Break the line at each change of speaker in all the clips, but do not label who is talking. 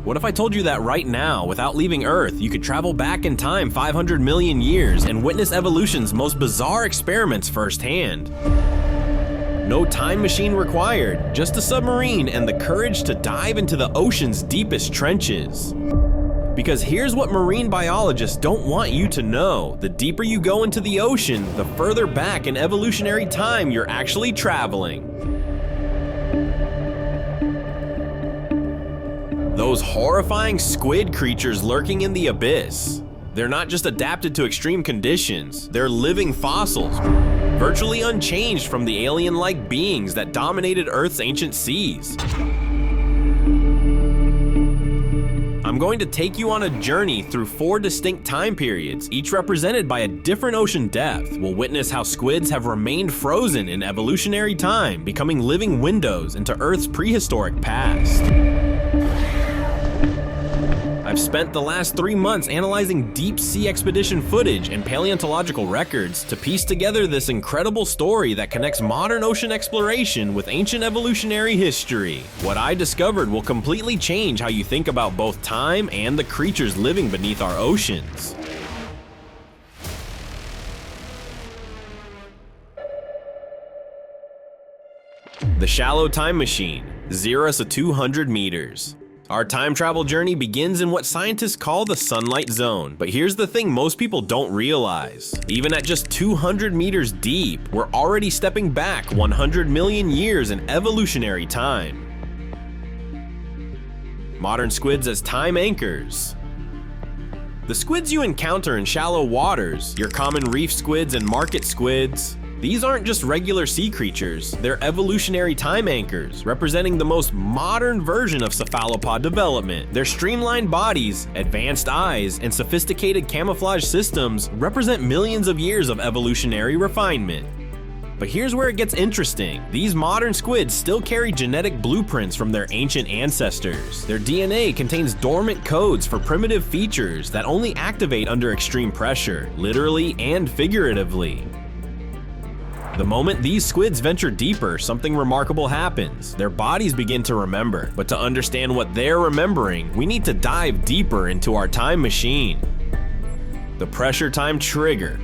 What if I told you that right now, without leaving Earth, you could travel back in time 500 million years and witness evolution's most bizarre experiments firsthand? No time machine required, just a submarine and the courage to dive into the ocean's deepest trenches. Because here's what marine biologists don't want you to know. The deeper you go into the ocean, the further back in evolutionary time you're actually traveling. Those horrifying squid creatures lurking in the abyss. They're not just adapted to extreme conditions, they're living fossils, virtually unchanged from the alien-like beings that dominated Earth's ancient seas. I'm going to take you on a journey through 4 distinct time periods, each represented by a different ocean depth. We'll witness how squids have remained frozen in evolutionary time, becoming living windows into Earth's prehistoric past. I've spent the last 3 months analyzing deep sea expedition footage and paleontological records to piece together this incredible story that connects modern ocean exploration with ancient evolutionary history. What I discovered will completely change how you think about both time and the creatures living beneath our oceans. The shallow time machine, 0 to 200 meters. Our time travel journey begins in what scientists call the sunlight zone. But here's the thing most people don't realize. Even at just 200 meters deep, we're already stepping back 100 million years in evolutionary time. Modern squids as time anchors. The squids you encounter in shallow waters, your common reef squids and market squids, these aren't just regular sea creatures, they're evolutionary time anchors, representing the most modern version of cephalopod development. Their streamlined bodies, advanced eyes, and sophisticated camouflage systems represent millions of years of evolutionary refinement. But here's where it gets interesting. These modern squids still carry genetic blueprints from their ancient ancestors. Their DNA contains dormant codes for primitive features that only activate under extreme pressure, literally and figuratively. The moment these squids venture deeper, something remarkable happens. Their bodies begin to remember, but to understand what they're remembering, we need to dive deeper into our time machine. The pressure time trigger.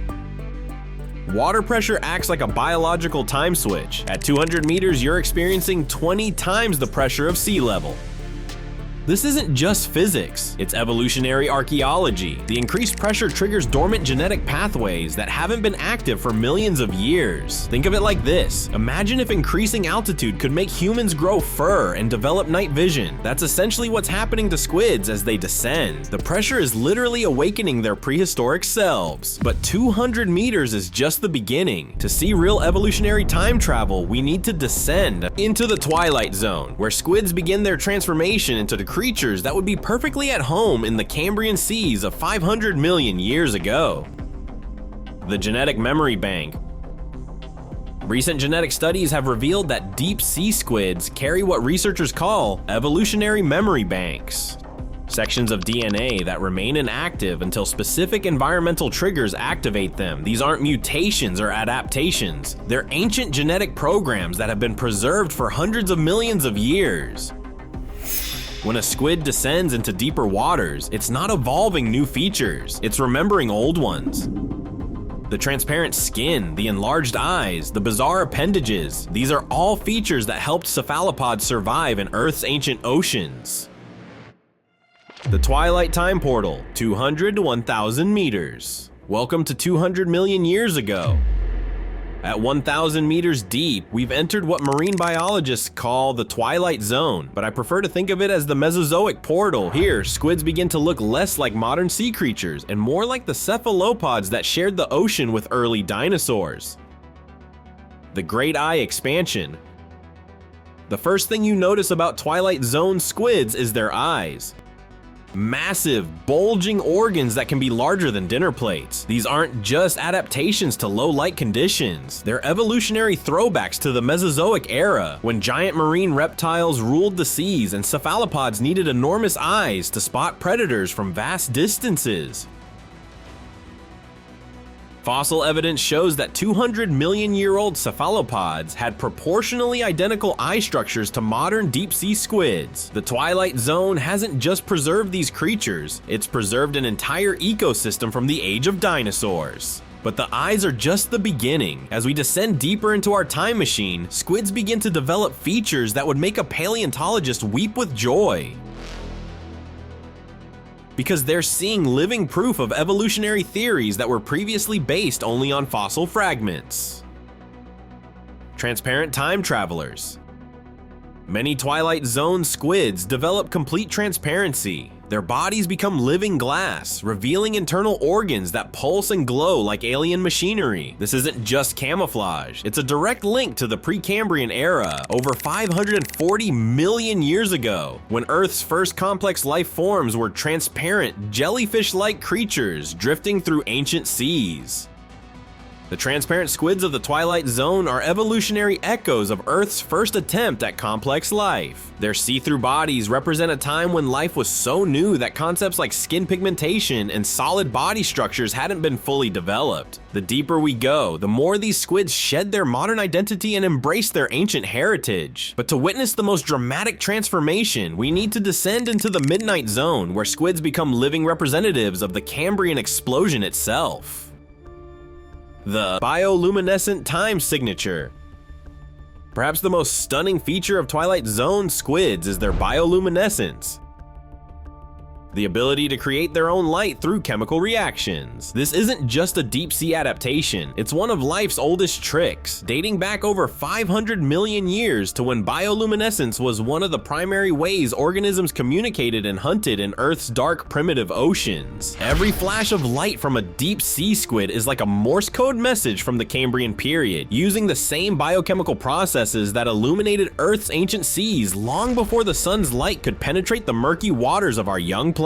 Water pressure acts like a biological time switch. At 200 meters, you're experiencing 20 times the pressure of sea level. This isn't just physics, it's evolutionary archaeology. The increased pressure triggers dormant genetic pathways that haven't been active for millions of years. Think of it like this. Imagine if increasing altitude could make humans grow fur and develop night vision. That's essentially what's happening to squids as they descend. The pressure is literally awakening their prehistoric selves. But 200 meters is just the beginning. To see real evolutionary time travel, we need to descend into the twilight zone, where squids begin their transformation into the creatures that would be perfectly at home in the Cambrian seas of 500 million years ago. The genetic memory bank. Recent genetic studies have revealed that deep sea squids carry what researchers call evolutionary memory banks. Sections of DNA that remain inactive until specific environmental triggers activate them. These aren't mutations or adaptations. They're ancient genetic programs that have been preserved for hundreds of millions of years. When a squid descends into deeper waters, it's not evolving new features, it's remembering old ones. The transparent skin, the enlarged eyes, the bizarre appendages, these are all features that helped cephalopods survive in Earth's ancient oceans. The Twilight Time Portal, 200 to 1,000 meters. Welcome to 200 million years ago. At 1,000 meters deep, we've entered what marine biologists call the Twilight Zone, but I prefer to think of it as the Mesozoic portal. Here, squids begin to look less like modern sea creatures and more like the cephalopods that shared the ocean with early dinosaurs. The Great Eye Expansion. The first thing you notice about Twilight Zone squids is their eyes. Massive, bulging organs that can be larger than dinner plates. These aren't just adaptations to low light conditions. They're evolutionary throwbacks to the Mesozoic era, when giant marine reptiles ruled the seas and cephalopods needed enormous eyes to spot predators from vast distances. Fossil evidence shows that 200-million-year-old cephalopods had proportionally identical eye structures to modern deep-sea squids. The Twilight Zone hasn't just preserved these creatures, it's preserved an entire ecosystem from the age of dinosaurs. But the eyes are just the beginning. As we descend deeper into our time machine, squids begin to develop features that would make a paleontologist weep with joy, because they're seeing living proof of evolutionary theories that were previously based only on fossil fragments. Transparent time travelers. Many Twilight Zone squids develop complete transparency. Their bodies become living glass, revealing internal organs that pulse and glow like alien machinery. This isn't just camouflage, it's a direct link to the Precambrian era, over 540 million years ago, when Earth's first complex life forms were transparent, jellyfish-like creatures drifting through ancient seas. The transparent squids of the Twilight Zone are evolutionary echoes of Earth's first attempt at complex life. Their see-through bodies represent a time when life was so new that concepts like skin pigmentation and solid body structures hadn't been fully developed. The deeper we go, the more these squids shed their modern identity and embrace their ancient heritage. But to witness the most dramatic transformation, we need to descend into the Midnight Zone, where squids become living representatives of the Cambrian explosion itself. The bioluminescent time signature. Perhaps the most stunning feature of Twilight Zone squids is their bioluminescence, the ability to create their own light through chemical reactions. This isn't just a deep-sea adaptation, it's one of life's oldest tricks, dating back over 500 million years to when bioluminescence was one of the primary ways organisms communicated and hunted in Earth's dark, primitive oceans. Every flash of light from a deep-sea squid is like a Morse code message from the Cambrian period, using the same biochemical processes that illuminated Earth's ancient seas long before the sun's light could penetrate the murky waters of our young planet.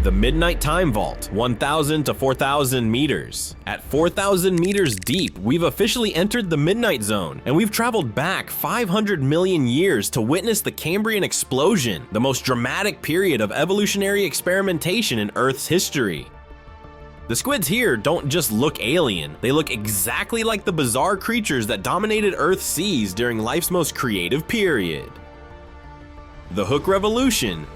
The Midnight Time Vault, 1,000 to 4,000 meters. At 4,000 meters deep, we've officially entered the Midnight Zone, and we've traveled back 500 million years to witness the Cambrian explosion, the most dramatic period of evolutionary experimentation in Earth's history. The squids here don't just look alien, they look exactly like the bizarre creatures that dominated Earth's seas during life's most creative period. The Hook Revolution.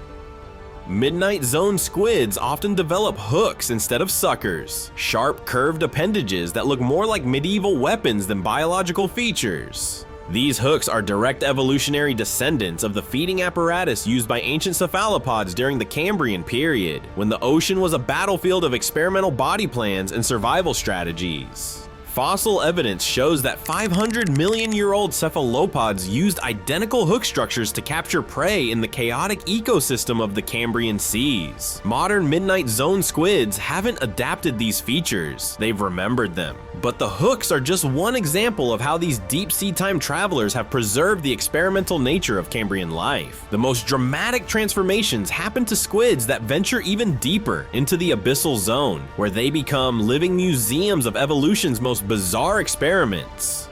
Midnight Zone squids often develop hooks instead of suckers, sharp curved appendages that look more like medieval weapons than biological features. These hooks are direct evolutionary descendants of the feeding apparatus used by ancient cephalopods during the Cambrian period, when the ocean was a battlefield of experimental body plans and survival strategies. Fossil evidence shows that 500-million-year-old cephalopods used identical hook structures to capture prey in the chaotic ecosystem of the Cambrian seas. Modern Midnight Zone squids haven't adapted these features, they've remembered them. But the hooks are just one example of how these deep-sea time travelers have preserved the experimental nature of Cambrian life. The most dramatic transformations happen to squids that venture even deeper into the abyssal zone, where they become living museums of evolution's most bizarre experiments.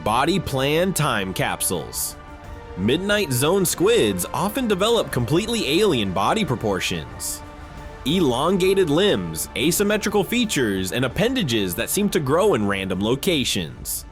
Body plan time capsules. Midnight Zone squids often develop completely alien body proportions. Elongated limbs, asymmetrical features, and appendages that seem to grow in random locations.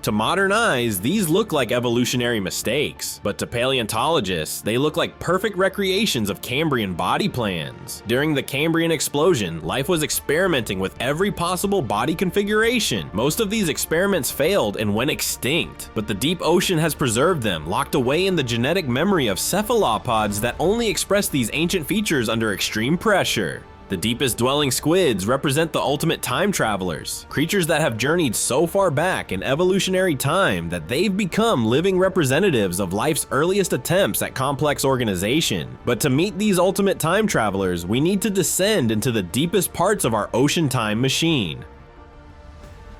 To modern eyes, these look like evolutionary mistakes, but to paleontologists, they look like perfect recreations of Cambrian body plans. During the Cambrian explosion, life was experimenting with every possible body configuration. Most of these experiments failed and went extinct, but the deep ocean has preserved them, locked away in the genetic memory of cephalopods that only express these ancient features under extreme pressure. The deepest dwelling squids represent the ultimate time travelers, creatures that have journeyed so far back in evolutionary time that they've become living representatives of life's earliest attempts at complex organization. But to meet these ultimate time travelers, we need to descend into the deepest parts of our ocean time machine.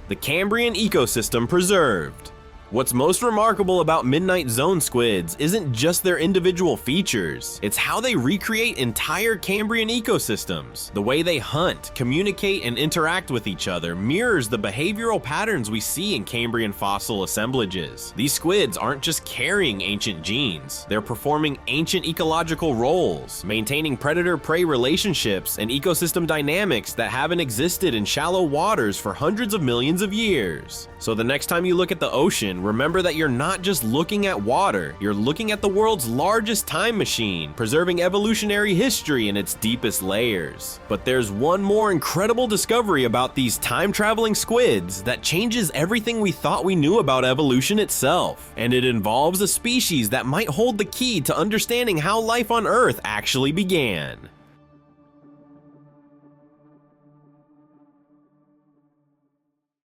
The Cambrian ecosystem preserved. What's most remarkable about Midnight Zone squids isn't just their individual features, it's how they recreate entire Cambrian ecosystems. The way they hunt, communicate, and interact with each other mirrors the behavioral patterns we see in Cambrian fossil assemblages. These squids aren't just carrying ancient genes, they're performing ancient ecological roles, maintaining predator-prey relationships and ecosystem dynamics that haven't existed in shallow waters for hundreds of millions of years. So the next time you look at the ocean, remember that you're not just looking at water, you're looking at the world's largest time machine, preserving evolutionary history in its deepest layers. But there's one more incredible discovery about these time-traveling squids that changes everything we thought we knew about evolution itself, and it involves a species that might hold the key to understanding how life on Earth actually began.